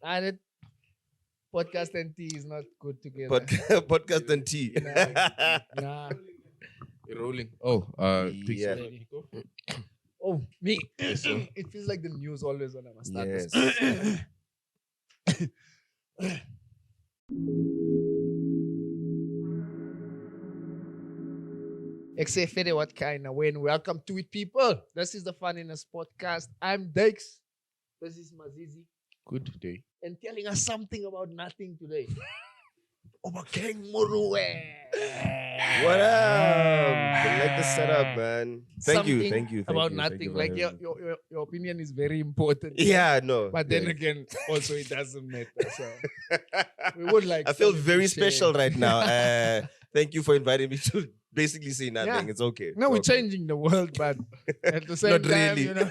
And podcast and tea is not good together. Podcast and tea. Nah. You're rolling. Oh, Yeah. Oh, me. Yes, sir. It feels like the news always when I must start Yes. this. XFD, what kind of win? Welcome to it, people. This is the Funnyness podcast. I'm Dex. This is Mazizi. Good day. And telling us something about nothing today. Obakeng Moroe. What up? I like the setup, man. Thank you. About you. nothing. Thank you for Like having me. your opinion is very important. Yeah, no. But then yeah. again, also it doesn't matter. So we would like. I feel something very to share. special right now. Thank you for inviting me to basically say nothing. Yeah. It's okay. No, we're It's okay. changing the world, but at the same Not time, really. you know,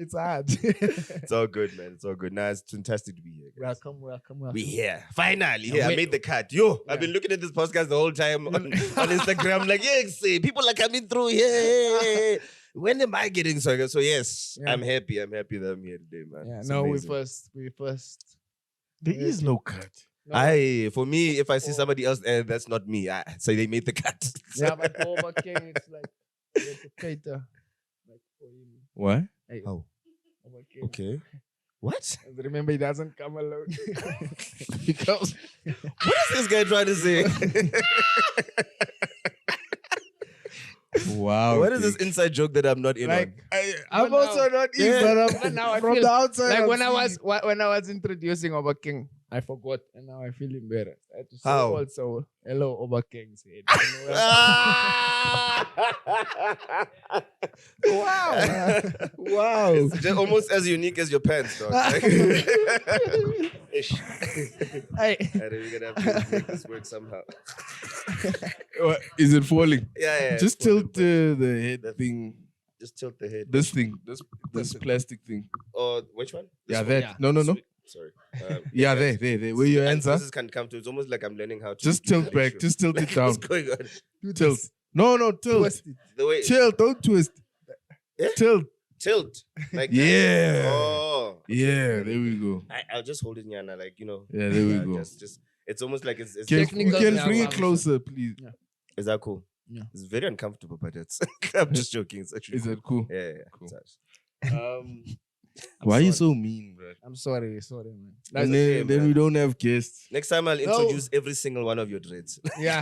it's hard. It's all good, man. It's all good. Nah, it's fantastic to be here. guys. welcome. We here. Finally. Yeah, I wait- made the cut. Yo, Yeah. I've been looking at this podcast the whole time on Instagram. Like, yes, people are coming through here. When am I getting so? So yes, Yeah. I'm happy. I'm happy that I'm here today, man. Yeah, It's no, amazing. we first. There is no cut. No, For me, if I see Oh. somebody else, that's not me. So they made the cut. yeah, but for Obakeng, it's like you have to cater, like for him. What? Hey, Oh. Obakeng. Okay. What? And remember, he doesn't come alone. Because What is this guy trying to say? Wow. What is this inside joke that I'm not in like on? I'm But also not in, Yeah. but But now I I'm from feel the outside. like I'm when I seeing was introducing Obakeng, I forgot, and now I feel embarrassed. I had to say How? also, hello, Obakeng said. Wow. Wow. It's just almost as unique as your pants, dog. Ish. Hey, We're gonna have to make this work somehow. What, is it falling? Yeah. Just it's falling, tilt the head That- thing. Just tilt the head. This thing. This plastic thing. Or which one? This Yeah, one? that. Yeah. No. Sweet. Sorry. Yeah, there. Where your hands are. This can come to. It's almost like I'm learning how to. Just do tilt that back. show. Just tilt it down. What's going on? Tilt. No, tilt. twist it. The way Tilt. Don't twist. Yeah? Tilt. like Yeah. That. Oh. Yeah, there we go. I'll just hold it, Yana. Like Yeah, there we go. Just. It's almost like it's Can, Technical you can now, bring it I'm closer, please? Is that cool? Yeah. It's very uncomfortable, but it's. I'm just joking. It's actually. Is it cool? Yeah. Cool. It's Why are you sorry. so mean, bro? I'm sorry, man. And okay, then man. we don't have guests. Next time I'll No. introduce every single one of your dreads. Yeah.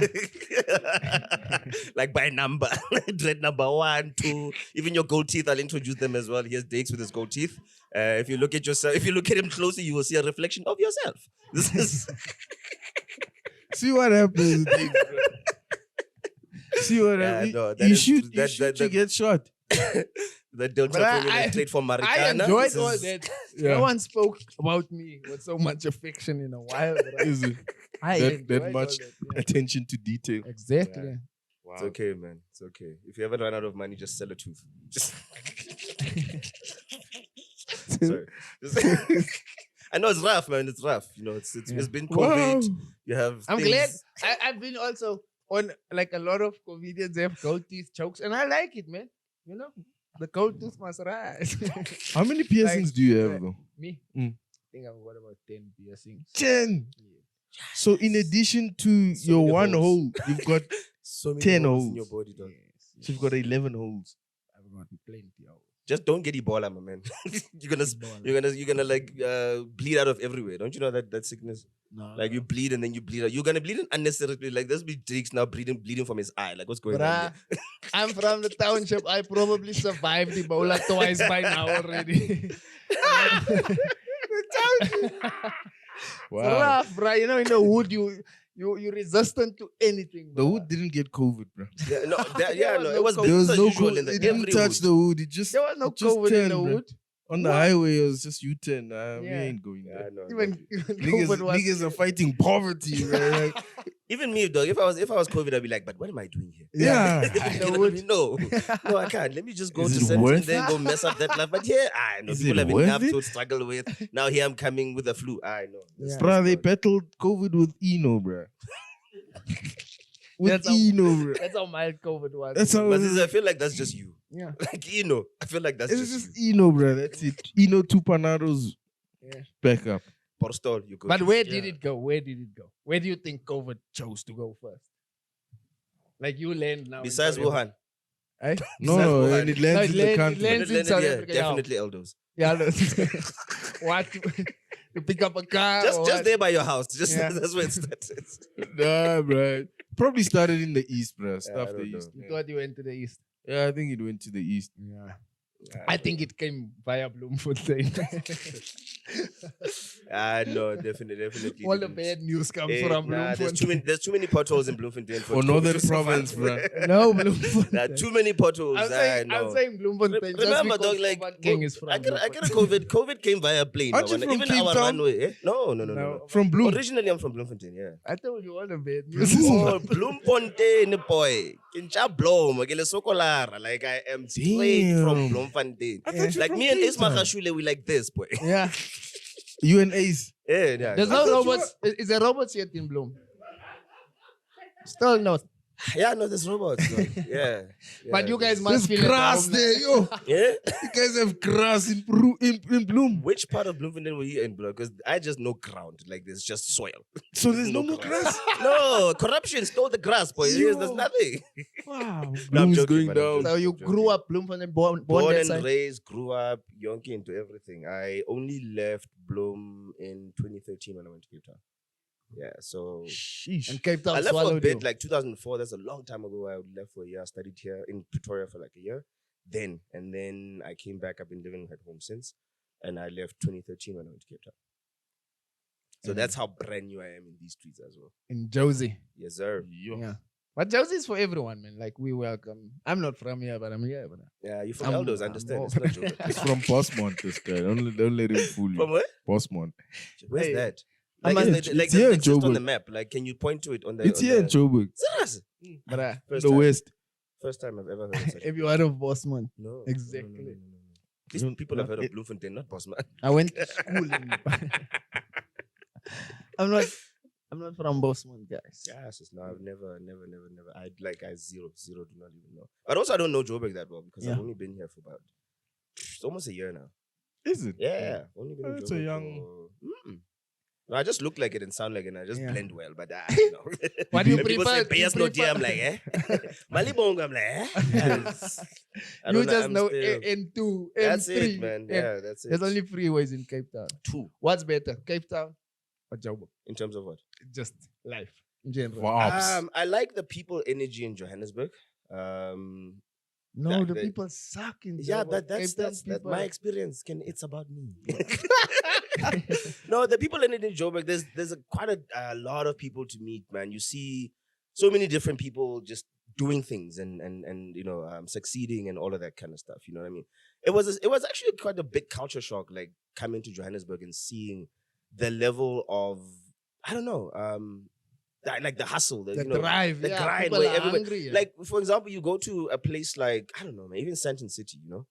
Like by number. Dread number 1, 2. Even your gold teeth, I'll introduce them as well. Here's Dakes with his gold teeth. If you look at yourself, if you look at him closely, you will see a reflection of yourself. This is See what happens. Dave, bro. See what Yeah, happens. no, that You is- shoot, that- you get shot. that don't But I- straight from I Marikana. enjoyed This all is- that. Yeah. No one spoke about me with so much affection in a while. But Is it I that enjoyed all much that, yeah. attention to detail? Exactly. It's okay, man. It's okay. If you ever run out of money, just sell a tooth. Just sorry. I know it's rough, man. It's rough. You know, it's been COVID. Wow. You have. I'm things- glad. I've been also on like a lot of comedians have gold teeth chokes, and I like it, man. You know, the gold tooth must rise. How many piercings do you have, though? Me, Mm. I think I've got about 10 piercings. 10. Yeah. So, in addition to So your many one holes. hole, you've got So many 10 holes in holes. your body, dog. Yes, so you've got 11 holes. I've got plenty of. Just don't get Ebola, my man. you're gonna like bleed out of everywhere. Don't you know that sickness? No, Like you bleed and then you bleed out. You're gonna bleed unnecessarily. Like there's be Drake's now bleeding from his eye. Like what's going on? Bruh, Here? I'm from the township. I probably survived Ebola twice by now already. Wow. It's rough, bruh. You know, in the wood, you're resistant to anything. The bruh. wood didn't get COVID, bro. Yeah, no, There was it no was COVID. There was business as no usual COVID. in the It didn't every touch wood. the wood. It just There was no it just COVID in turned, the bro. wood. On the What? highway, it was just U-turn. We Yeah. ain't going Yeah, there. I know. Even COVID was. Niggas are fighting poverty, man. Like, Even me, dog. If I was COVID, I'd be like, but what am I doing here? yeah. You know what I mean? No, I can't. Let me just go Is to it Sentin, worth then go mess up that life. But yeah, I know Is people it have worth enough it? to struggle with. Now here I'm coming with the flu. I know. Yeah. Bruh, they battled COVID with Eno, bruh. With That's how- Eno, bruh. That's how mild COVID was. That's how But I feel like that's just you. Yeah. Like I feel like that's It's just just you. Eno, bruh. That's it. Eno, two Panados, Back up. Portstol, you go. But to. where did it go? Where did it go? Where do you think COVID chose to go first? Like you land now. in Besides South Africa. Wuhan. Eh? No, Wuhan. and it lands in the it country. lands in South Africa. Definitely Eldos. Yeah, no. What? You pick up a car? Just there by your house. Just Yeah. that's where it started. Nah, bro. Probably started in the east, bro. I Stuff the don't know. east. You thought you went to the east. Yeah, I think it went to the east. Yeah. I think it came via Bloemfontein. No, definitely. All the didn't. bad news comes Eh, from nah, Bloemfontein. there's too many potholes in Bloemfontein For COVID northern to survive. province, bro. No, Bloemfontein. Nah, too many potholes. I'm saying Bloemfontein. Remember, just dog, because like Obakeng is from I get a Bloemfontein. COVID came via plane. Aren't you man. from Even Cape our Town? runway. Eh? No. From Bloom. Originally, I'm from Bloemfontein. Yeah. I told you all the bad news. Oh, Bloemfontein, boy. Kincha Blom, Sokolara. Like I am straight from Damn. Bloemfontein. I thought you Like from me and Cape Isma Town. Khashule, we like this, boy. Yeah. You and Ace. Yeah. There's no robots. Is there robots yet in Bloom? Still not. Yeah, no, there's robots. No. Yeah. But you guys There's must feel at grass home there, yo. Yeah. You guys have grass in Bloom. Which part of Bloemfontein were you in, bro? Because I just know ground. Like there's just soil. So there's no more grass. No, corruption stole the grass, boy. There's Yo. nothing. Wow. No, I'm Bloom's joking, going man, I'm down. So you Joking. grew up Bloemfontein, born Born that and side? raised, grew up, yonky into everything. I only left Bloem in 2013 when I went to Cape Town. Yeah, so Sheesh. And Cape Town I left for a swallowed bit, you. like 2004. That's a long time ago. I left for a year. I studied here in Pretoria for like a year. And then I came back. I've been living at home since. And I left 2013 when I went to Cape Town. So that's how brand new I am in these streets as well. In Josie. Yes, sir. Yo. Yeah. But Josie is for everyone, man. Like we welcome. I'm not from here, but I'm here. But Yeah, you're from I'm- Eldos, I I'm understand. more- It's not joking. It's from Postmont, this guy. Don't let him fool From you. where? Postmont. Where's Hey, that? I'm Like, a- is it, like it's here in it's just on Joburg. the map. Like, can you point to it on the? It's on here in the... Joburg. Serious? but First The time. west. First time I've ever heard of such. if you heard of Bosman, No. Exactly. No. These people have heard of Bloemfontein, not Bosman. I went to school. I'm not from Bosman, guys. Yes, no, I've never. I zero do not even know. But also, I don't know Joburg that well because I've Yeah. only been here for about it's almost a year now. Is it? Yeah, only been in That's a Joburg young- for- No, I just look like it and sound like it, and I just Yeah. blend well. But you know, What do you when people prefer? say Bayas not here, I'm like, eh? Malibong, I'm like, eh? I You don't just I'm know still- N2, That's M3. it, man. and Yeah, that's it. There's only freeways in Cape Town. two What's better, Cape Town or Joburg? in terms of what? Just life in general. For ops. I like the people energy in Johannesburg. No, that- the that- people suck in Yeah, Joburg. but Cape Town that's people- my experience. It's about me. No, the people in Joburg, there's quite a lot of people to meet, man. You see so many different people just doing things and you know succeeding and all of that kind of stuff. You know what I mean? It was actually quite a big culture shock, like coming to Johannesburg and seeing the level of I don't know, like the hustle, the you know, drive, the yeah, grind people where are everybody, hungry, yeah. like for example, you go to a place like I don't know, man, even Sandton City, you know.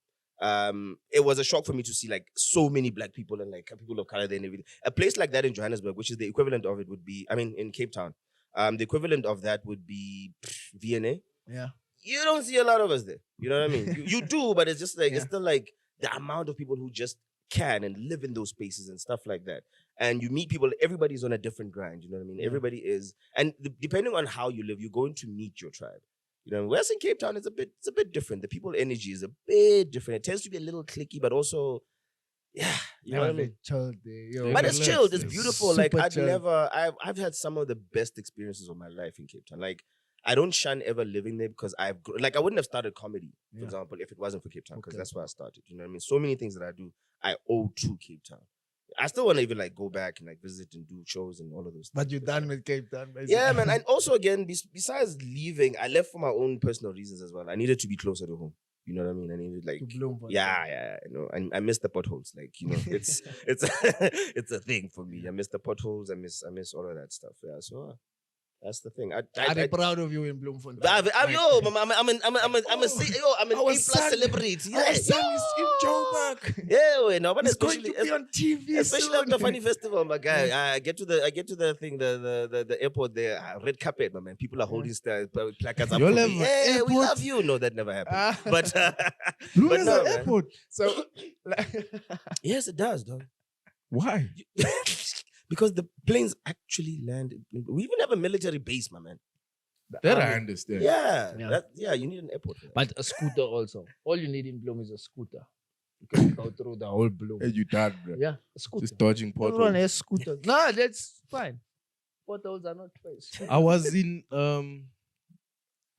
It was a shock for me to see like so many black people and like people of color there and everything. A place like that in Johannesburg, which is the equivalent of it would be, I mean, in Cape Town, the equivalent of that would be VNA. yeah. You don't see a lot of us there. You know what I mean? you do, but it's just like Yeah. it's still like the amount of people who just can and live in those spaces and stuff like that. And you meet people, everybody's on a different grind. You know what I mean? Yeah. Everybody is, and depending on how you live, you're going to meet your tribe. You know, whereas in Cape Town, it's a bit different. The people energy is a bit different. It tends to be a little cliquey, but also, yeah, you know what I mean. Chilled there, yo. But it's relaxed, chilled. It's it's beautiful. Like super I've chilled. I've had some of the best experiences of my life in Cape Town. Like I don't shun ever living there because I wouldn't have started comedy, for Yeah. example, if it wasn't for Cape Town, because Okay. that's where I started. You know what I mean? So many things that I do, I owe to Cape Town. I still want to even like go back and like visit and do shows and all of those. But things. you're done with Cape Town, basically. Yeah, man. And also again, besides leaving, I left for my own personal reasons as well. I needed to be closer to home. You know what I mean? I needed like To Bloemfontein. yeah, you know, I miss the potholes. Like, you know, it's it's a thing for me. I miss the potholes. I miss all of that stuff. Yeah, so that's the thing. Are they proud of you in Bloemfontein? I'm Like, I'm an Our A+ son- celebrity. Our Yeah, son is in Joburg. yeah, wait, no, but He's going especially to be on TV especially soon. after Funny Festival, my guy. I get to the thing, the airport there, red carpet, my man. People are holding placards up. You'll for have me. an Hey, we airport? love you. No, that never happened. Ah. But Blue But has no, an man. airport. So, like, yes, it does, dog. Why? Because the planes actually landed. We even have a military base, my man. That I understand. Yeah, you need an airport for that. But a scooter also. All you need in Bloom is a scooter. You can go through the whole Bloom. And you done, bro. Yeah, a scooter. Just dodging Everyone potholes. has scooters. No, that's fine. Potholes are not twice. I was in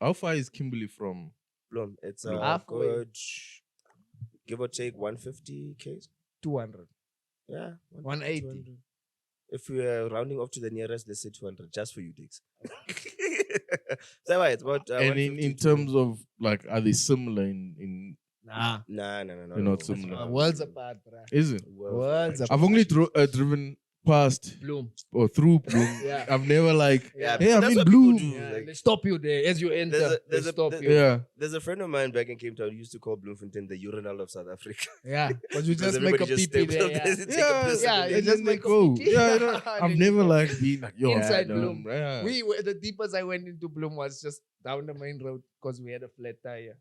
how far is Kimberley from? Bloom, it's Halfway. good, give or take 150 Ks. 200. Yeah, 180. 200. If we are rounding off to the nearest, let's say 200, just for you, dicks. So why it's about. And in terms of like, are they similar in Nah. No. They're not similar. Worlds apart, bruh. Is it? Worlds apart. I've only driven past Bloom. or through Bloom. Yeah. I've never like, Yeah, hey, I'm that's in what people Bloom. do. Yeah, Like, they stop you there as you enter. there's They a- stop there's- you. Yeah. there's a friend of mine back in Cape Town who used to call Bloemfontein the urinal of South Africa. Yeah, because you Because just make a everybody just pee-pee step there. up Yeah. there and take a Yeah, piss yeah, and you then- just then make they a go. pee-pee. Yeah, you know, And I've then never you go. like been like, yo, Inside I Bloom. Yeah. The deepest I went into Bloom was just down the main road because we had a flat tire.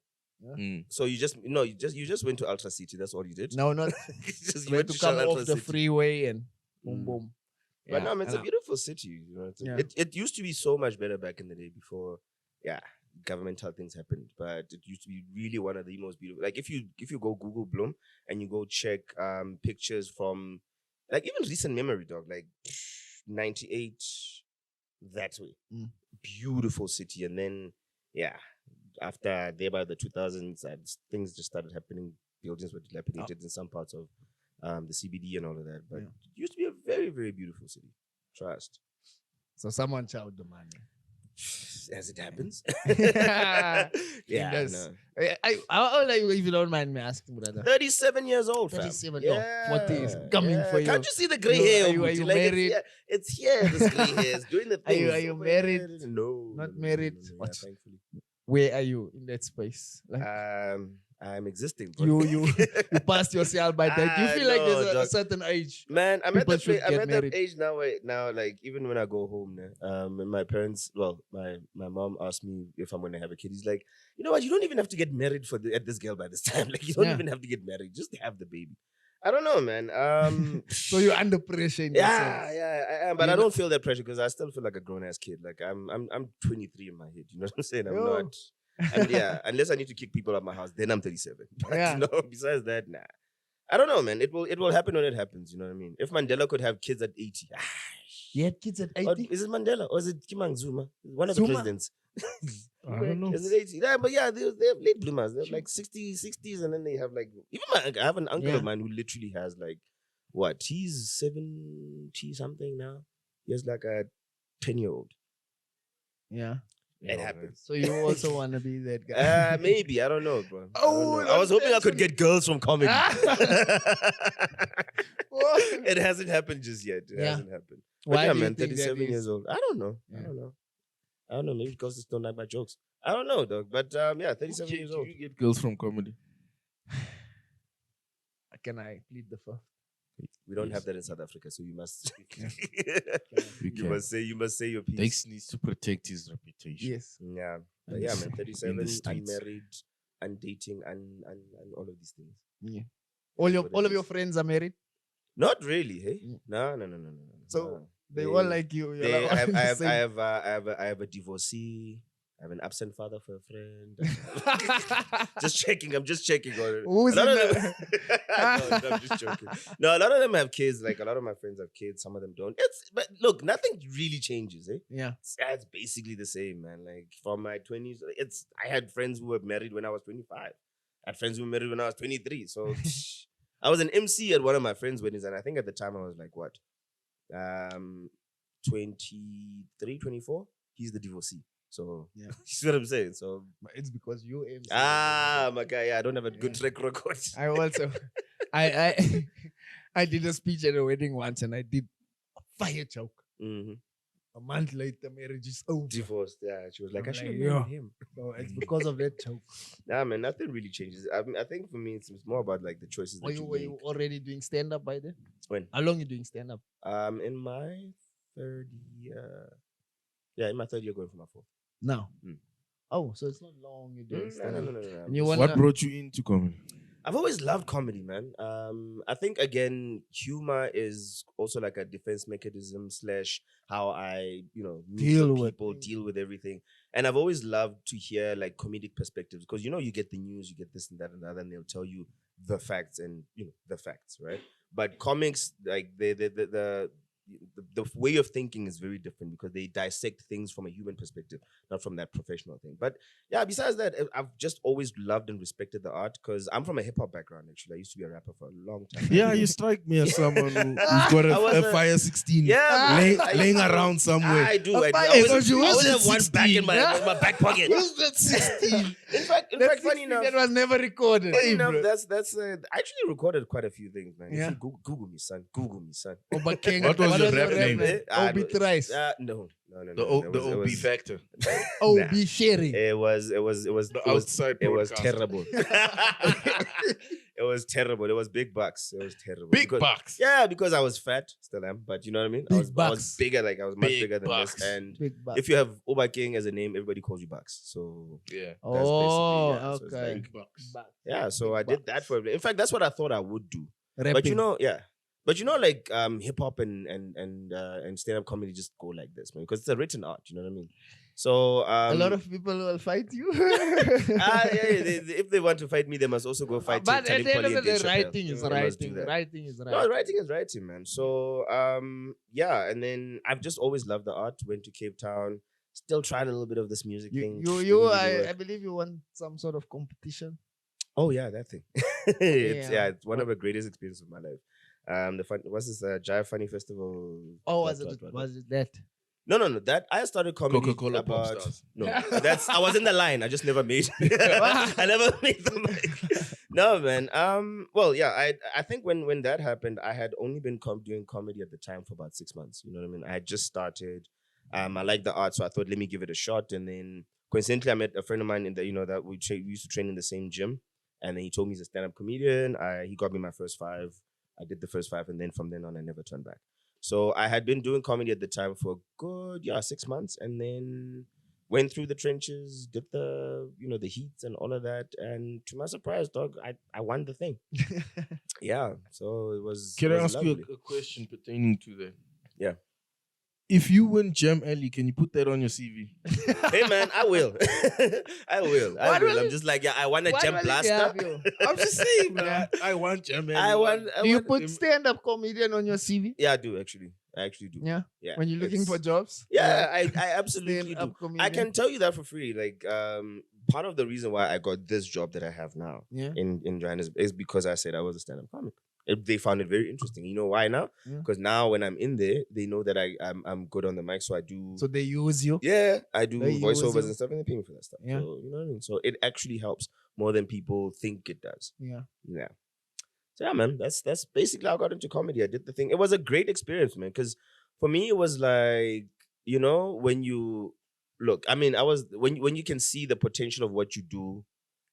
So you just went to Ultra City. That's all you did. No, not Just, you we went had to to come Shell off Ultra the City. freeway and boom, Mm. boom. But Yeah, no, man, it's a and beautiful city. You know, Yeah. it used to be so much better back in the day before, governmental things happened. But it used to be really one of the most beautiful. Like if you go Google Bloom and you go check pictures from like even recent memory, dog, like 98 that way. Mm. Beautiful city. And then after there by the 2000s, things just started happening. Buildings were dilapidated in some parts of the CBD and all of that. But Yeah. it used to be a very, very beautiful city. Trust. so someone chowed the money. As it happens. It does. no. How old are you, if you don't mind me asking, brother? 37 years old, fam. 37, no, 40 is coming for you. Can't you see the gray You- hair? are you- Muti? are you Like, married? It's here, this gray hair. It's doing the Are you- things. are you Over married? here. No. Not no, married? No, What? thankfully. Where are you in that space? Like I'm existing. Bro. you passed yourself by that. You feel like No, there's a dog. certain age. Man, I'm at People the should I'm get at married. that age now. Now, like even when I go home, and my parents, my mom asked me if I'm gonna have a kid. He's like, you know what? You don't even have to get married at this girl by this time. Like you don't Yeah. even have to get married. Just have the baby. I don't know, man. So you're under pressure in yeah, yourself. I am, but You I know- don't feel that pressure because I still feel like a grown ass kid. Like I'm 23 in my head. You know what I'm saying? I'm Yo. not. And unless I need to kick people out of my house, then I'm 37. But, Yeah. besides that, nah. I don't know, man. It will happen when it happens. You know what I mean? If Mandela could have kids at 80, You had kids at or 80? is it Mandela or is it Kimang Zuma? One of the Zuma? presidents. I don't know. Is it 80? Yeah, but they have late bloomers. They have like 60s, and then they have like even I have an uncle Yeah. of mine who literally has like what? He's 70 something now. He has like a 10-year-old. Yeah. It happens. So you also want to be that guy? Maybe I don't know, bro. Oh, I was hoping I could get girls from comedy. What? It hasn't happened just yet. It Yeah. hasn't happened. Why But yeah, do you man, think that 37 is? years old. I don't know. Yeah. I don't know. Maybe because they don't like my jokes. I don't know, dog. But 37 years old. You get girls from comedy. Can I plead the fifth? We don't Yes. have that in South Africa, so you must. You you can. must say your piece. Dex needs to protect his reputation. Yes. Yeah, but And yeah, in man. the 37, streets. unmarried, undating, and all of these things. Yeah. What it All of your is. friends are married? Not really, hey. Mm. No. So, No. They They- all like you. You're They, like I, have, all I, the have, same. I have a divorcee. I have an absent father for a friend. Just checking. I'm just checking on it. Who's A lot in of the- them- no, I'm just joking. No, a lot of them have kids. Like a lot of my friends have kids. Some of them don't. But look, nothing really changes, eh? Yeah. It's basically the same, man. Like from my 20s, I had friends who were married when I was 25. I had friends who were married when I was 23. So I was an MC at one of my friends' weddings, and I think at the time I was like what? 23, 24. He's the divorcee. So Yeah. you see what I'm saying? So But it's because you aim. my guy, I don't have a good Yeah. track record. I also I I did a speech at a wedding once and I did a fire joke. Mhm. A month later, marriage is over. Divorced, yeah. She was like, I'm I should have like, married yo. him. So it's because of that joke. Nah, man, nothing really changes. I think for me, it's more about like the choices that Were you make. already doing stand up by then? When? How long you doing stand up? In my third year. Yeah, in my third year, going for my fourth. No. Mm. Oh, so it's not long you're doing stand No. up. And you want What brought you into comedy? I've always loved comedy, man. I think again, humor is also like a defense mechanism slash how I, meet Deal with with people, things. deal with everything. And I've always loved to hear like comedic perspectives because you get the news, you get this and that and the other, and they'll tell you the facts and the facts, right? But comics, like the way of thinking is very different because they dissect things from a human perspective, not from that professional thing. But yeah, besides that, I've just always loved and respected the art because I'm from a hip hop background. Actually, I used to be a rapper for a long time. Yeah, you strike me as someone who's got I was a Fire 16 Yeah, man. laying around somewhere. I do. A I fire always, 16. I always have Who's one that back in 16? my back pocket. Who's that 16? In fact, That funny enough, that was never recorded. funny Hey, enough, bro. that's I actually recorded quite a few things, man. Yeah. If you Google me, son. Google me, son. Obakeng. What was your rap name? Ob3rice. No. The OB factor. OB Sherry. It was The outside it was broadcaster. terrible. It was terrible. It was big bucks. It was terrible. Big Because- bucks. Yeah, because I was fat, still am, but you know what I mean? I Big was bucks. bigger, like I was much Big bigger than bucks. this. And Big butt. if you have Obakeng as a name, everybody calls you Bucks. So Yeah. Oh, yeah, so it's okay. like- Big bucks. Bucks. yeah, so Big I did bucks. that for. In fact, that's what I thought I would do. Rapping. But like hip hop and stand up comedy just go like this, man, because it's a written art. You know what I mean? So a lot of people will fight you. if they want to fight me, they must also go fight. But at Talib the end of Kweli the and day, Dave Chappelle. writing is They must do writing. that. Writing is No, writing. writing is writing, man. So yeah, and then I've just always loved the art. Went to Cape Town, still tried a little bit of this music thing. I believe you won some sort of competition. Oh yeah, that thing. It's one of the greatest experiences of my life. What's this Jive Funny Festival? Oh, What. was it that? No. That I started comedy Coca-Cola Pop about. Stars. No, I was in the line. I just never made. I never made the mic. No, man. Well, yeah. I think when that happened, I had only been doing comedy at the time for about 6 months. You know what I mean? I had just started. I like the art, so I thought let me give it a shot. And then coincidentally, I met a friend of mine in the that we used to train in the same gym. And then he told me he's a stand-up comedian. He got me my first 5. I did the first 5, and then from then on, I never turned back. So I had been doing comedy at the time for a good 6 months, and then went through the trenches, did the the heats and all of that, and to my surprise, dog, I won the thing. Yeah, so it was. Can it I was ask you lovely. a question pertaining to that? Yeah. If you win Jam Alley, can you put that on your CV? Hey man, I will. I will. What will I'm it- just like, I want a What gem will it blaster. have you? I'm just saying, man. I want Jam Alley. I want. Do you put stand-up comedian on your CV? Yeah, I do actually. I actually do. Yeah. Yeah. When you're looking it's- for jobs? Yeah, I absolutely do. Stand-up comedian. I can tell you that for free. Like, part of the reason why I got this job that I have now Yeah. in Johannesburg is because I said I was a stand-up comic. They found it very interesting. You know why now? Yeah. Because now when I'm in there, they know that I'm good on the mic, so I do. So they use you. Yeah, I do They use voiceovers you. and stuff, and they pay me for that stuff. Yeah. So, you know what I mean? So it actually helps more than people think it does. Yeah. Yeah. So yeah, man, that's basically how I got into comedy. I did the thing. It was a great experience, man, because for me it was like, when you look, I mean, I was when you can see the potential of what you do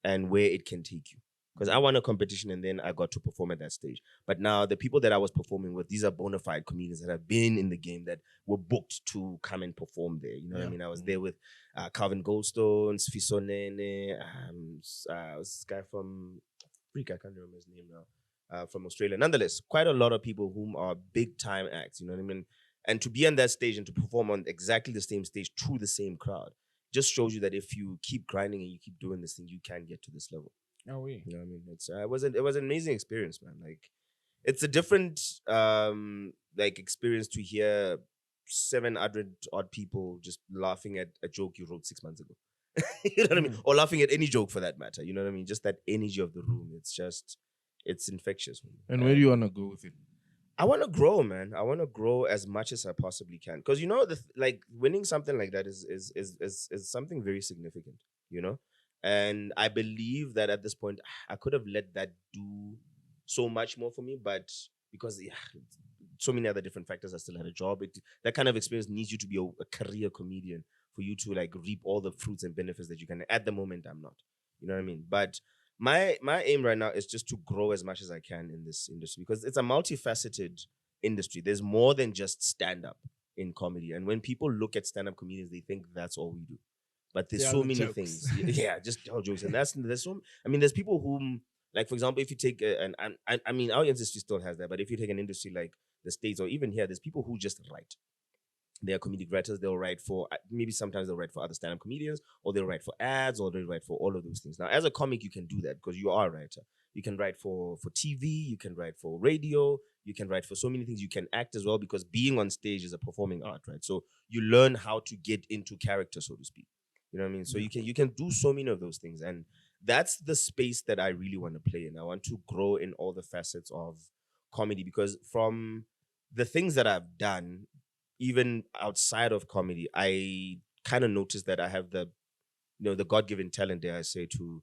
and where it can take you. Because I won a competition and then I got to perform at that stage. But now the people that I was performing with, these are bona fide comedians that have been in the game that were booked to come and perform there. You know what I mean? I was there with Calvin Goldstone, Sfiso Nene, this guy from Freak, I can't remember his name now, from Australia. Nonetheless, quite a lot of people whom are big time acts, you know what I mean? And to be on that stage and to perform on exactly the same stage to the same crowd just shows you that if you keep grinding and you keep doing this thing, you can get to this level. Oh, we. You know what I mean? It was an amazing experience, man. Like, it's a different experience to hear 700 odd people just laughing at a joke you wrote 6 months ago. You know what I mean? Or laughing at any joke for that matter. You know what I mean? Just that energy of the room. It's infectious. And where do you want to go with it? I want to grow, man. I want to grow as much as I possibly can. Because winning something like that is something very significant, And I believe that at this point, I could have let that do so much more for me, but because so many other different factors, I still had a job. That kind of experience needs you to be a career comedian for you to reap all the fruits and benefits that you can. At the moment, I'm not. You know what I mean? But my aim right now is just to grow as much as I can in this industry because it's a multifaceted industry. There's more than just stand-up in comedy. And when people look at stand-up comedians, they think that's all we do. But there's so many things. Yeah, just tell jokes. And there's people whom Like, for example, if you take, I mean, our industry still has that, but if you take an industry like the States or even here, there's people who just write. They are comedic writers. They'll write for, maybe sometimes they'll write for other stand-up comedians, or they'll write for ads, or they'll write for all of those things. Now, as a comic, you can do that because you are a writer. You can write for TV, you can write for radio, you can write for so many things. You can act as well, because being on stage is a performing art, right? So you learn how to get into character, so to speak. You know what I mean? So you can do so many of those things. And that's the space that I really want to play in. I want to grow in all the facets of comedy, because from the things that I've done, even outside of comedy, I kind of noticed that I have the God-given talent, dare I say, to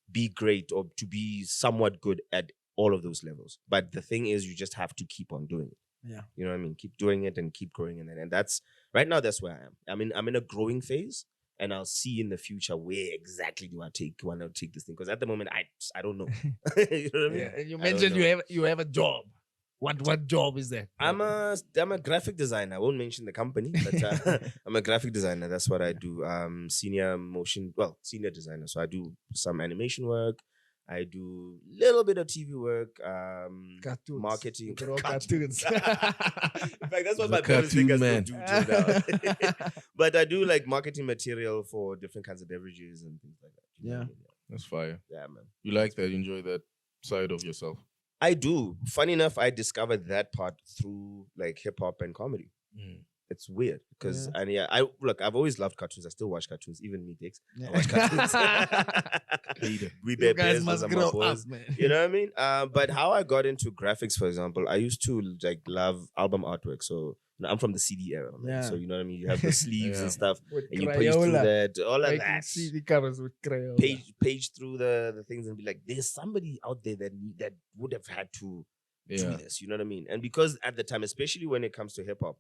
be great or to be somewhat good at all of those levels. But the thing is, you just have to keep on doing it. Yeah. You know what I mean? Keep doing it and keep growing in it. And that's, right now, that's where I am. I'm in a growing phase, and I'll see in the future where exactly do I want to take this thing. Because at the moment, I don't know. You know what I mean? Yeah. And you mentioned you have a job. What job is that? I'm a graphic designer. I won't mention the company, but I'm a graphic designer. That's what I do. Senior designer. So I do some animation work. I do a little bit of TV work. Cartoons. Marketing. They're all cartoons. In fact, that's what my parents cartoon think I still man. do till now. But I do like marketing material for different kinds of beverages and things like that. You know what I mean? That's fire. Yeah, man. You like that? You enjoy that side of yourself? I do. Funny enough, I discovered that part through like hip hop and comedy. It's weird because I've always loved cartoons. I still watch cartoons, even me dicks. I watch cartoons. We You guys must grow up, man. You know what I mean? But how I got into graphics, for example, I used to like love album artwork. So I'm from the CD era, man. Yeah. So you know what I mean? You have the sleeves and stuff, With and you page through that, all of Making that. CD covers with Crayola. Page through the things and be like, there's somebody out there that would have had to do this. You know what I mean? And because at the time, especially when it comes to hip hop,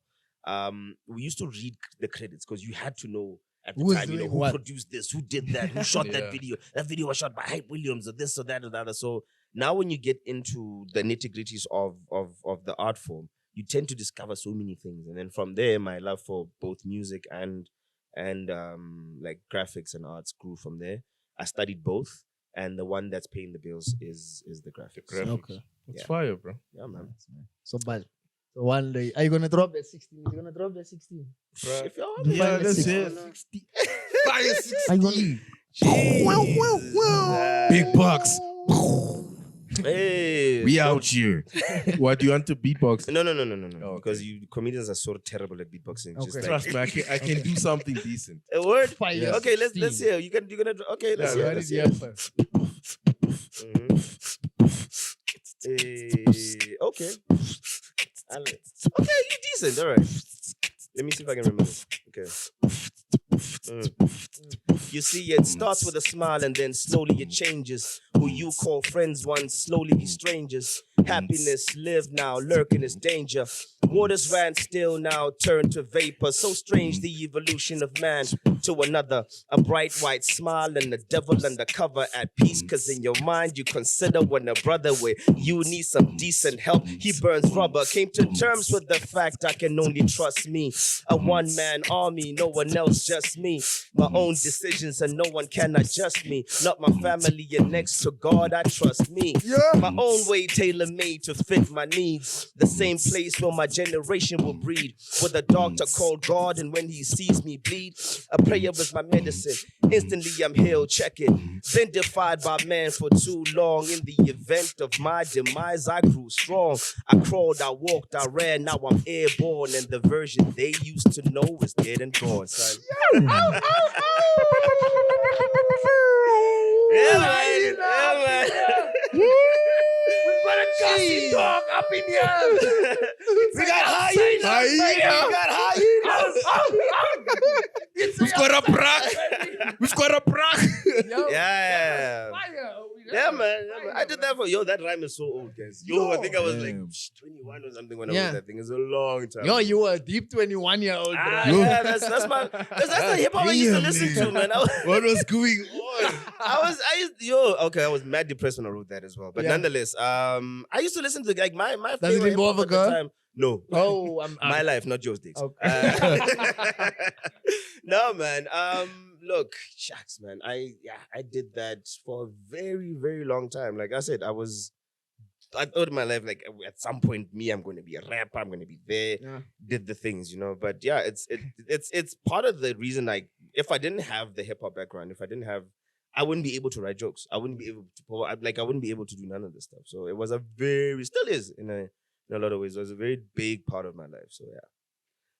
we used to read the credits because you had to know at the time, who produced this, who did that, who shot that video. That video was shot by Hype Williams, or this or that or the other. So now when you get into the nitty-gritties of the art form, you tend to discover so many things. And then from there, my love for both music and like graphics and arts grew from there. I studied both, and the one that's paying the bills is the graphics. Okay. It's fire, bro. Yeah, man. So one day, are you gonna drop that 16? You're gonna drop that 16? If y'all want Yeah, to that's find it. 60. Are you gonna... Big bucks. Hey, We out here. What, do you want to beatbox? No. Oh, Because you comedians are so terrible at beatboxing. Just Okay. like, Trust me, I can do something decent. a word. Fire Yeah. Okay, let's 16. hear. You're gonna. Okay, let's Yeah, hear. right, Let's Yeah, hear. first. Okay. Okay, you're decent. All right. Let me see if I can remember. Okay. You see, it starts with a smile and then slowly it changes. Who you call friends once slowly be strangers. Happiness live now, lurking is danger. Waters ran still now, turned to vapor. So strange the evolution of man to another. A bright white smile and the devil undercover at peace. Cause in your mind you consider when a brother where you need some decent help. He burns rubber. Came to terms with the fact I can only trust me. A one-man army, no one else, just me. My own decisions and no one can adjust me. Not my family and next to God I trust me. My own way tailor-made to fit my needs. The same place where my generation will breed. With a doctor called God, and when he sees me bleed, a prayer was my medicine. Instantly I'm healed, check it. Been defied by man for too long. In the event of my demise, I grew strong. I crawled, I walked, I ran, now I'm airborne. And the version they used to know is dead and gone, son. Yeah, man. Cassie dog up in here. We got hyenas. We got hyenas. We've got a brack. We've got a brack. Yeah. Yeah, man. I did that for that rhyme is so old, guys. I think I was like 21 or something when I wrote that thing. It's a long time. You were a deep 21-year-old. Yeah, that's the hip hop I used to listen to, man. What was going on? I was mad depressed when I wrote that as well. But nonetheless, I used to listen to like my Does it favorite involve hip-hop a at the girl? time. No. Oh, My life, not yours, Dix. Okay. No, man. Look, shucks, man. I did that for a very, very long time. Like I said, I thought in my life, like at some point, I'm going to be a rapper. I'm going to be there. Yeah. Did the things, But yeah, it's part of the reason. Like, if I didn't have the hip hop background, I wouldn't be able to write jokes. I wouldn't be able to. I wouldn't be able to do none of this stuff. So it was still is in a lot of ways. It was a very big part of my life. So yeah.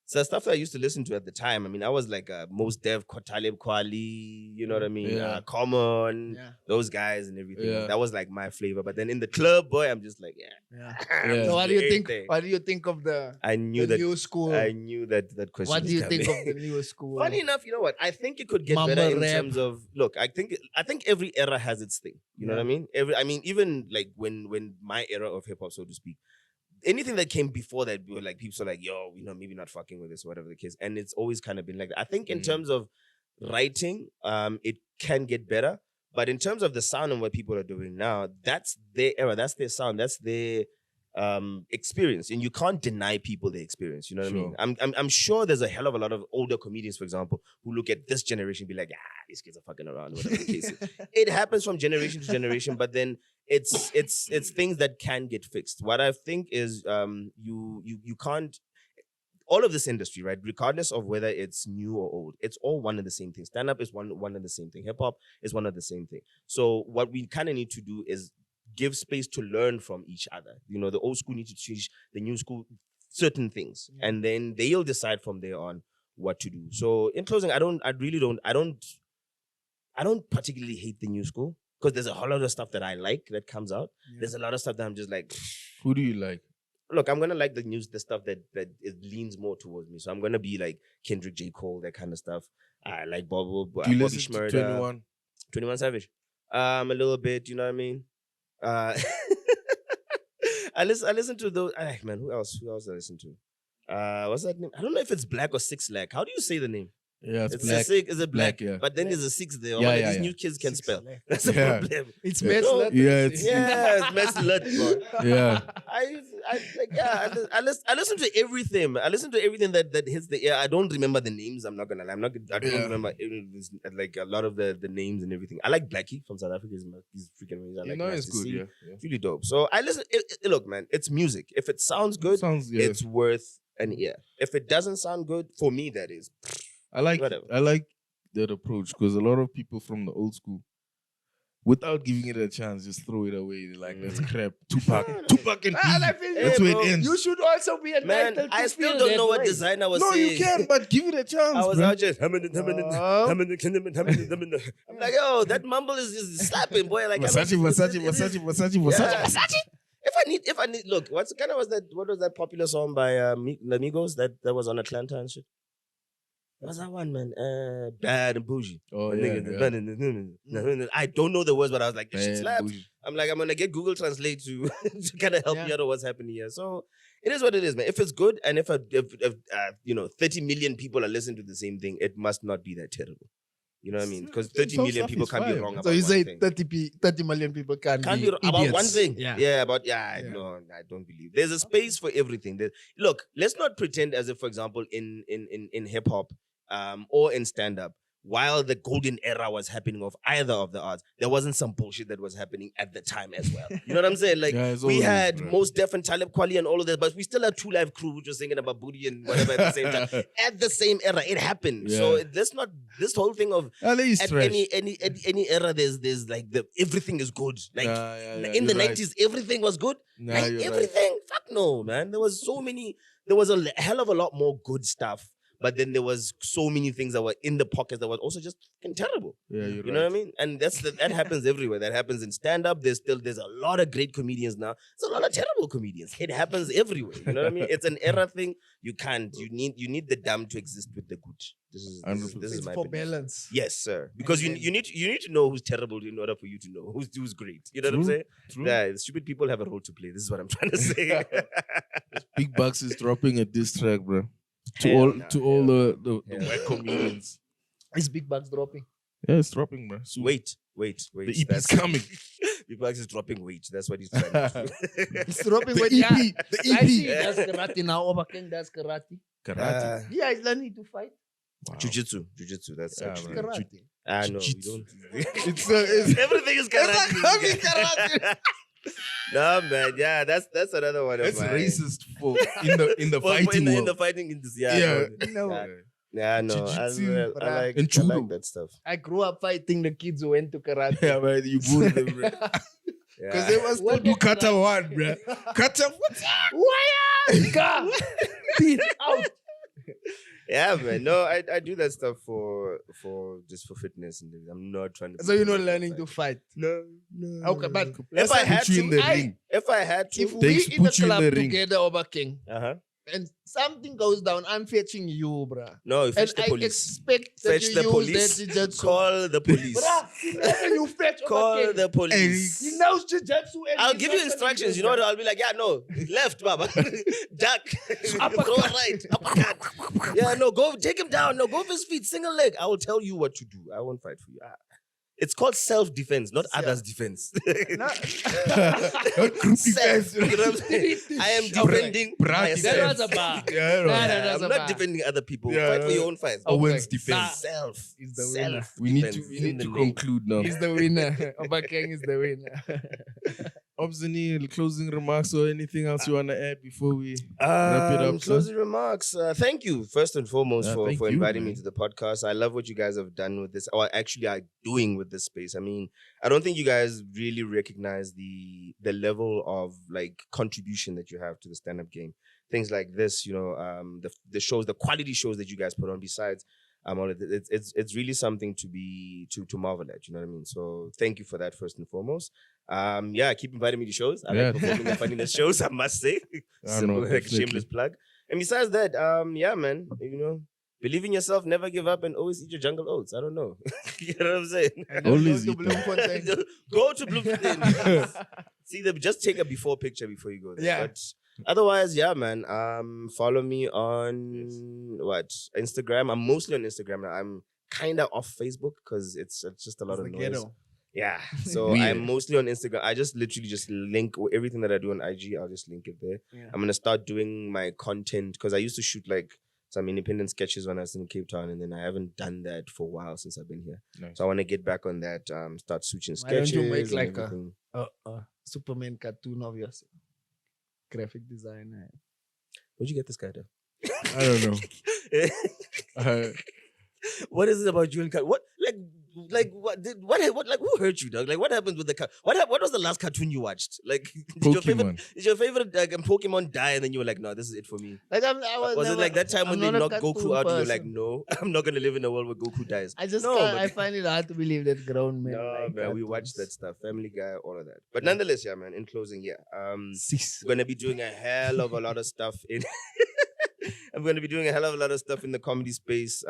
So stuff that I used to listen to at the time. I mean, I was like Most Def, Talib Kweli, you know what I mean? Yeah. Common, Yeah. those guys and everything. Yeah. That was like my flavor. But then in the club, boy, I'm just like, Yeah. Yeah. So what do you think? Everything. What do you think of the I knew that. new school? I knew that question. What was do you coming. think of the new school? Funny enough, you know what? I think it could get Mumble better in rap. terms of look. I think every era has its thing. You know what I mean? Even like when my era of hip hop, so to speak, anything that came before that, we were like people are like, yo, maybe not fucking with this, whatever the case. And it's always kind of been like that. I think in terms of writing, it can get better. But in terms of the sound and what people are doing now, that's their era, that's their sound, that's their experience, and you can't deny people their experience. You know what I mean? I'm sure there's a hell of a lot of older comedians, for example, who look at this generation and be like, these kids are fucking around, whatever the case is. It happens from generation to generation, but then it's things that can get fixed. What I think is you can't. All of this industry, right? Regardless of whether it's new or old, it's all one and the same thing. Stand up is one and the same thing. Hip hop is one and the same thing. So what we kind of need to do is give space to learn from each other. The old school need to teach the new school certain things, and then they'll decide from there on what to do. So in closing, I don't particularly hate the new school because there's a whole lot of stuff that I like that comes out. Yeah. There's a lot of stuff that I'm just like, who do you like? Look, I'm gonna like the stuff that it leans more towards me. So I'm gonna be like Kendrick, J. Cole, that kind of stuff. I like Bobby Shmurda, 21 Savage. A little bit, you know what I mean? I listen to those. Man, who else I listen to? What's that name? I don't know if it's Black or Six Lack. How do you say the name? Yeah, it's Black. Is it Black? Yeah. But then there's a 6 there. Yeah, these new kids can Six spell. Lack. That's the problem. It's Meslet. It's Meslet, bro. Yeah. I listen to everything. I listen to everything that hits the ear. I don't remember the names. I'm not gonna lie. I don't remember like a lot of the names and everything. I like Blackie from South Africa. He's freaking amazing. I like it's good. Yeah. It's really dope. So I listen. Look, man, it's music. If it sounds good, it's worth an ear. If it doesn't sound good, for me, that is. I like that approach because a lot of people from the old school, without giving it a chance, just throw it away. They're like, that's crap. Tupac and that's where it ends. You should also be entitled to I still feel don't that know what way. designer was No, saying. you can, but give it a chance. I was bro. out just I'm like, yo, that mumble is just slapping, boy. Like Versace. If I need, look, what was that popular song by the Migos that was on Atlanta and shit? What's that one, man? Bad and Bougie. Oh, yeah. I don't know the words, but I was like, this shit Bad slaps. Bougie. I'm like, I'm going to get Google Translate to kind of help me out of what's happening here. So it is what it is, man. If it's good and if 30 million people are listening to the same thing, it must not be that terrible. You know what I mean? Because 30 million people can't be wrong about So you say one thing. 30 million people can't be about idiots. one thing. Yeah. No, I don't believe. There's a space for everything. Look, let's not pretend as if, for example, in hip hop or in stand up, while the golden era was happening of either of the arts, there wasn't some bullshit that was happening at the time as well. You know what I'm saying? Like we had Most Def and Talib Kweli and all of that, but we still had Two Live Crew which was singing about booty and whatever at the same time. At the same era, it happened. Yeah. So let's not this whole thing of at any era there's like everything is good. Like in the 90s, everything was good. Like everything, fuck no, man. There was a hell of a lot more good stuff. But then there was so many things that were in the pockets that was also just fucking terrible. Yeah, you know what I mean? And that happens everywhere. That happens in stand-up. There's a lot of great comedians now. There's a lot of terrible comedians. It happens everywhere. You know what I mean? It's an era thing. You can't. You need the dumb to exist with the good. This is my for opinion. balance. Yes, sir. Because you need to know who's terrible in order for you to know who's great. You know what I'm saying? True. Yeah, stupid people have a role to play. This is what I'm trying to say. Big Bucks is dropping a diss track, bro. To all the white comedians. Is Big Bucks dropping? Yeah, it's dropping, bro. Soon. Wait. The EP is coming. People are just dropping weight. That's what he's trying to do. He's dropping The weight. EP. Yeah. The I see he EP. does karate now. Obakeng does karate. Karate. Yeah, he's learning to fight. Wow. Jiu-Jitsu. That's Yeah, actually. man. Karate. I know. We Jiu-jitsu. don't. It's Everything is karate. karate. No, man. Yeah, that's another one of That's mine. racist for in the Well, fighting in world. the fighting industry. Yeah. Yeah. No. Yeah. Yeah, no, Jiu-jitsu, I like and judo. that stuff. I grew up fighting the kids who went to karate. Yeah, man, you good, bro. Because they must Well, not do kata one, bro. Kata, what's Wire! Ka! Teeth out! Yeah, man. No, I do that stuff for fitness and I'm not trying to. So you're not learning to fight. No. Okay, but If I had put you in to, the ring. if I had to, if Thanks, we in the put you in club the ring. together, Obakeng, uh-huh. and something goes down, I'm fetching you, bruh. No, you fetch And the I police. expect that Fetch you the use police. that jiu-jitsu. Call the police. Bruh, you fetch Call Obakeng. the police. He knows jiu-jitsu. and I'll he's give not you instructions. You know what? I'll be like, yeah, no, left, Baba. Duck. Go right. Uppercut. Yeah, no, go take him down. No, go for his feet. Single leg. I will tell you what to do. I won't fight for you. It's called self-defense, not others' defense. Not group Self. defense. You know what I'm saying? I am defending Practice. That myself. was a bar. Yeah, Nah, I'm not defending other people. Yeah, Fight for your own fight. Owen's Okay. defense. Self. He's the winner. Self. We need defense. to conclude now. He's the winner. Obakeng is the winner. Obzani, closing remarks or anything else you want to add before we wrap it up? Sir? Closing remarks. Thank you, first and foremost, Yeah, for thank you, inviting me man. to the podcast. I love what you guys have done with this, or actually are doing with this space. I mean, I don't think you guys really recognize the level of like contribution that you have to the stand-up game. Things like this, you know, the shows, the quality shows that you guys put on. Besides, all of it, it's really something to be to marvel at. You know what I mean? So thank you for that, first and foremost. Yeah, keep inviting me to shows. I like performing the Funnyness shows, I must say. Simple, like a shameless plug. And besides that, yeah, man, you know, believe in yourself, never give up, and always eat your jungle oats. I don't know. You know what I'm saying? And then Always go to eat them. Bloemfontein. Go to Bloemfontein. See them. Just take a before picture before you go there. Yeah. But otherwise, yeah, man. Follow me on Instagram. I'm mostly on Instagram now. I'm kind of off Facebook because it's just a lot of the noise. ghetto. Yeah. So Weird. I'm mostly on Instagram. I just literally just link everything that I do on IG. I'll just link it there. Yeah. I'm gonna start doing my content because I used to shoot like some independent sketches when I was in Cape Town, and then I haven't done that for a while since I've been here. Nice. So I want to get back on that. Start switching Why don't sketches. you make and like a- everything. Superman cartoon of yourself. Graphic designer. Where'd you get this guy, though? I don't know. What is it about you and Kat? What who hurt you, dog? Like what happened with the what was the last cartoon you watched? Like Pokemon. Is your favorite like Pokemon die and then you were like, no, this is it for me? Like I Was it like that time when they knocked Goku out and you're like, person. no, I'm not gonna live in a world where Goku dies. I just No, can't, but- I find it hard to believe that grown men. No, like man, we cartoons. watched that stuff, Family Guy, all of that. But nonetheless, yeah, man. In closing, yeah, Sis. I'm gonna be doing a hell of a lot of stuff in. I'm going to be doing a hell of a lot of stuff in the comedy space,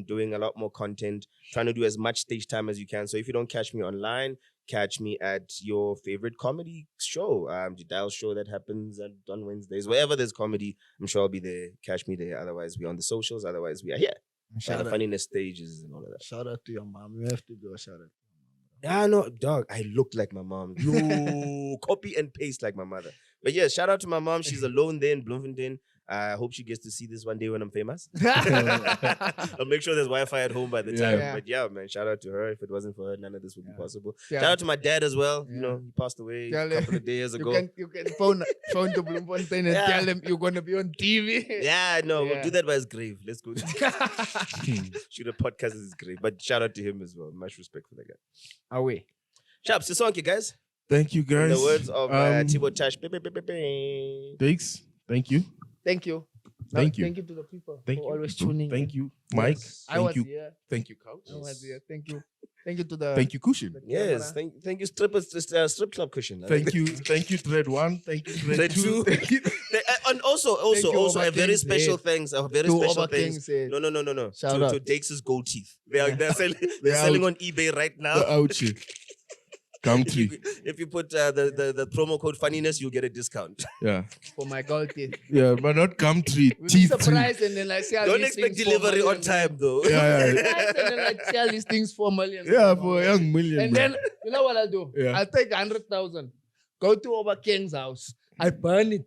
doing a lot more content, trying to do as much stage time as you can. So if you don't catch me online, catch me at your favorite comedy show, the Dial show that happens on Wednesdays. Wherever there's comedy, I'm sure I'll be there. Catch me there. Otherwise, we're on the socials. Otherwise, we are here. Shout the out, Funnyness stages and all of that. shout out to your mom. You have to do a shout out. Yeah, no, dog, I looked like my mom. You copy and paste like my mother. But yeah, shout out to my mom. She's alone there in Bloemfontein. I hope she gets to see this one day when I'm famous. I'll make sure there's Wi-Fi at home by the time. Yeah. But yeah, man, shout out to her. If it wasn't for her, none of this would be possible. Yeah. Shout out to my dad as well. You Yeah. know, he passed away Tell a couple him- of days ago. You can phone to Bloemfontein and Yeah. tell them you're gonna be on TV. Yeah, no, we'll Yeah. do that by his grave. Let's go. Shoot a podcast at his grave. But shout out to him as well. Much respect for that guy. Away. Chaps, Sisonke, guys. Thank you, guys. In the words of Thibaut Tash. Thanks. Thank you. Thank you. Thank you. Thank you to the people Thank for you. always tuning in. Thank you, Mike. Yes. I Thank was you. here. Thank you, Couch. I was here. Thank you. Thank you to the Thank you, Cushion. the Yes, camera. thank you, strip club cushion. Thank you, Thread 1. Thank you, Thread Thread 2. two. Thank you. And also, Thank you, a very Obakeng's special head. thanks. A very To special Obakeng thanks. said. No. Shout To out. Dake's gold teeth. They're selling They're on out. eBay right now. The ouchie. Gumtree. If you put the promo code Funnyness, you'll get a discount. Yeah. For my gold teeth. Yeah, but not Gumtree. We'll be Teeth tree. surprised and then like sell Don't these expect things delivery 4 on million. time, though. Yeah, Surprised and then like sell these things 4 million. yeah, for a young million. And bro. then you know what I'll do? Yeah. I'll take 100,000, go to Obakeng's house, I burn it,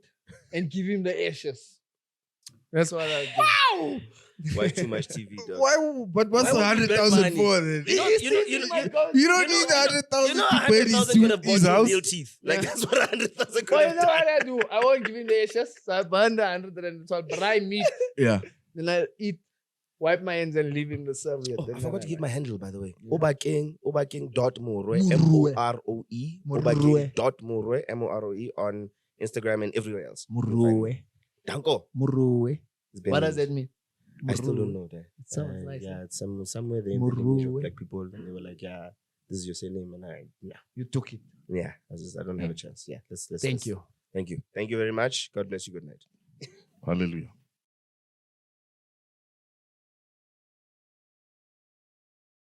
and give him the ashes. That's what I'll do. Watch too much TV, dog. Why? But what's Why would you bet 100,000 money? for then? You know, You don't need 100,000 You know, to burn 100,000 could have bought his you house. real teeth. Like, that's what 100,000 could Well, you have know done. what I do? I won't give him the ashes, so I burn the 100 and so I'll fry meat. Yeah. Then I'll eat, wipe my hands and leave him the serviette. Oh, Then I forgot I'll to give like- my handle, by the way. Yeah. Obakeng.Moroe, Moroe. M-O-R-O-E. Moroe. Obakeng.Moroe, M-O-R-O-E on Instagram and everywhere else. Moroe. Danko. Moroe. It's been- What does that mean? I still don't Moroe. know that. It sounds nice, Yeah, eh? it's somewhere there in the lineage of Moroe. black people, and they were like, "Yeah, this is your surname," and You took it. I don't have a chance. Yeah, let's. Thank you. Thank you very much. God bless you. Good night. Hallelujah.